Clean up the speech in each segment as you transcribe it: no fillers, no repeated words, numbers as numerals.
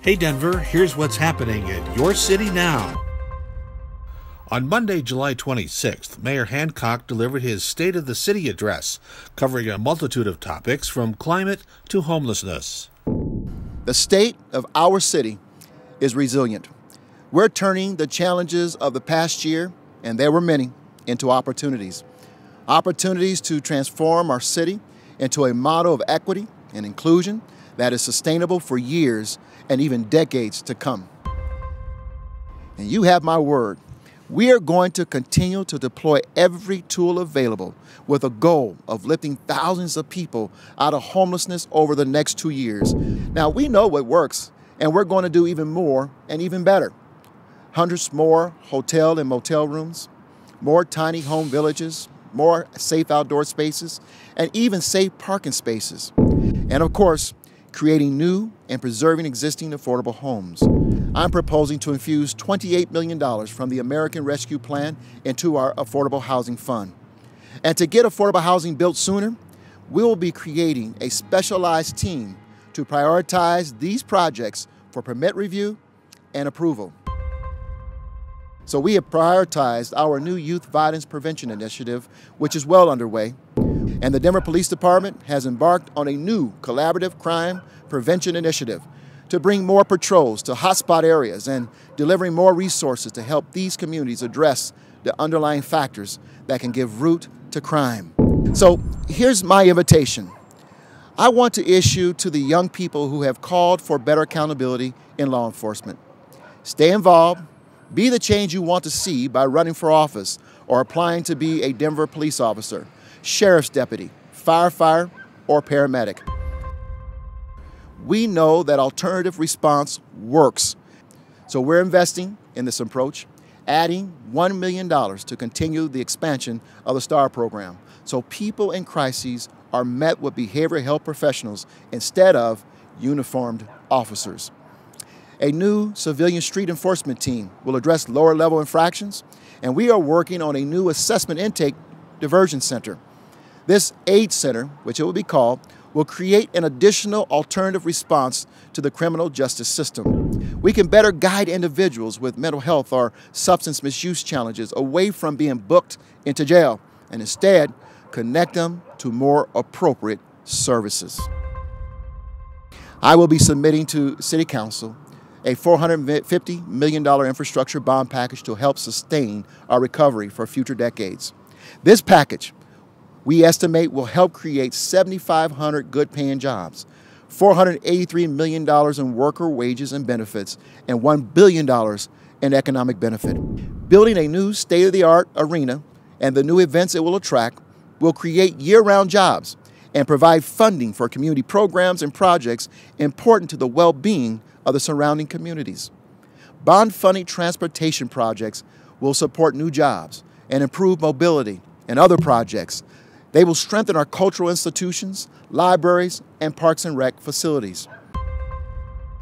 Hey Denver, here's what's happening in your city now. On Monday, July 26th, Mayor Hancock delivered his State of the City address, covering a multitude of topics from climate to homelessness. The state of our city is resilient. We're turning the challenges of the past year, and there were many, into opportunities. Opportunities to transform our city into a model of equity and inclusion that is sustainable for years and even decades to come. And you have my word. We are going to continue to deploy every tool available with a goal of lifting thousands of people out of homelessness over the next 2 years. Now, we know what works, and we're going to do even more and even better. Hundreds more hotel and motel rooms, more tiny home villages, more safe outdoor spaces, and even safe parking spaces. And of course, creating new and preserving existing affordable homes. I'm proposing to infuse $28 million from the American Rescue Plan into our Affordable Housing Fund. And to get affordable housing built sooner, we will be creating a specialized team to prioritize these projects for permit review and approval. So we have prioritized our new Youth Violence Prevention Initiative, which is well underway. And the Denver Police Department has embarked on a new collaborative crime prevention initiative to bring more patrols to hotspot areas and delivering more resources to help these communities address the underlying factors that can give root to crime. So here's my invitation. I want to issue to the young people who have called for better accountability in law enforcement. Stay involved, be the change you want to see by running for office or applying to be a Denver police officer, sheriff's deputy, firefighter, or paramedic. We know that alternative response works. So we're investing in this approach, adding $1 million to continue the expansion of the STAR program so people in crises are met with behavioral health professionals instead of uniformed officers. A new civilian street enforcement team will address lower level infractions, and we are working on a new assessment intake diversion center. This aid center, which it will be called, will create an additional alternative response to the criminal justice system. We can better guide individuals with mental health or substance misuse challenges away from being booked into jail and instead connect them to more appropriate services. I will be submitting to City Council a $450 million infrastructure bond package to help sustain our recovery for future decades. This package, we estimate, will help create 7,500 good-paying jobs, $483 million in worker wages and benefits, and $1 billion in economic benefit. Building a new state-of-the-art arena and the new events it will attract will create year-round jobs and provide funding for community programs and projects important to the well-being of the surrounding communities. Bond-funded transportation projects will support new jobs and improve mobility and other projects. They will strengthen our cultural institutions, libraries, and parks and rec facilities.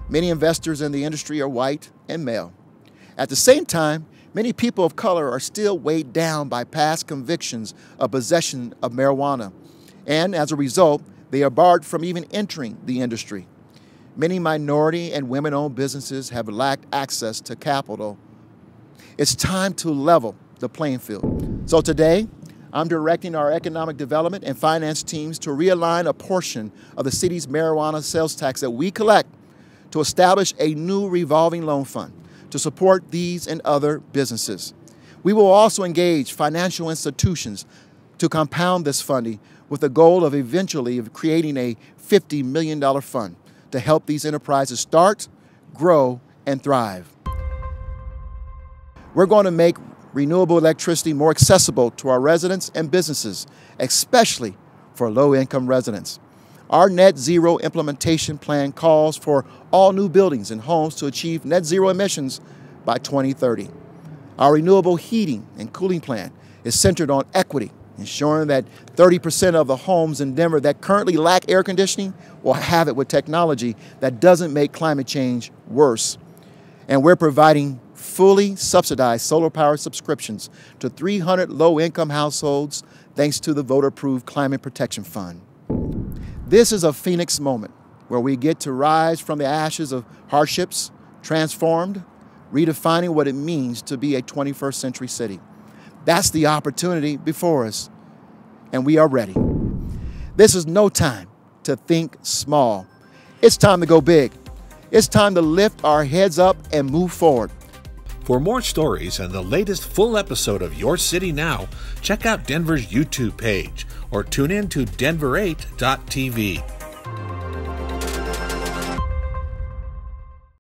Many investors in the industry are white and male. At the same time, many people of color are still weighed down by past convictions of possession of marijuana, and as a result, they are barred from even entering the industry. Many minority and women-owned businesses have lacked access to capital. It's time to level the playing field. So today, I'm directing our economic development and finance teams to realign a portion of the city's marijuana sales tax that we collect to establish a new revolving loan fund to support these and other businesses. We will also engage financial institutions to compound this funding with the goal of eventually creating a $50 million fund to help these enterprises start, grow, and thrive. We're going to make renewable electricity more accessible to our residents and businesses, especially for low-income residents. Our net zero implementation plan calls for all new buildings and homes to achieve net zero emissions by 2030. Our renewable heating and cooling plan is centered on equity, ensuring that 30% of the homes in Denver that currently lack air conditioning will have it with technology that doesn't make climate change worse. And we're providing fully subsidized solar power subscriptions to 300 low-income households thanks to the voter-approved Climate Protection Fund. This is a Phoenix moment where we get to rise from the ashes of hardships, transformed, redefining what it means to be a 21st century city. That's the opportunity before us, and we are ready. This is no time to think small. It's time to go big. It's time to lift our heads up and move forward. For more stories and the latest full episode of Your City Now, check out Denver's YouTube page or tune in to denver8.tv.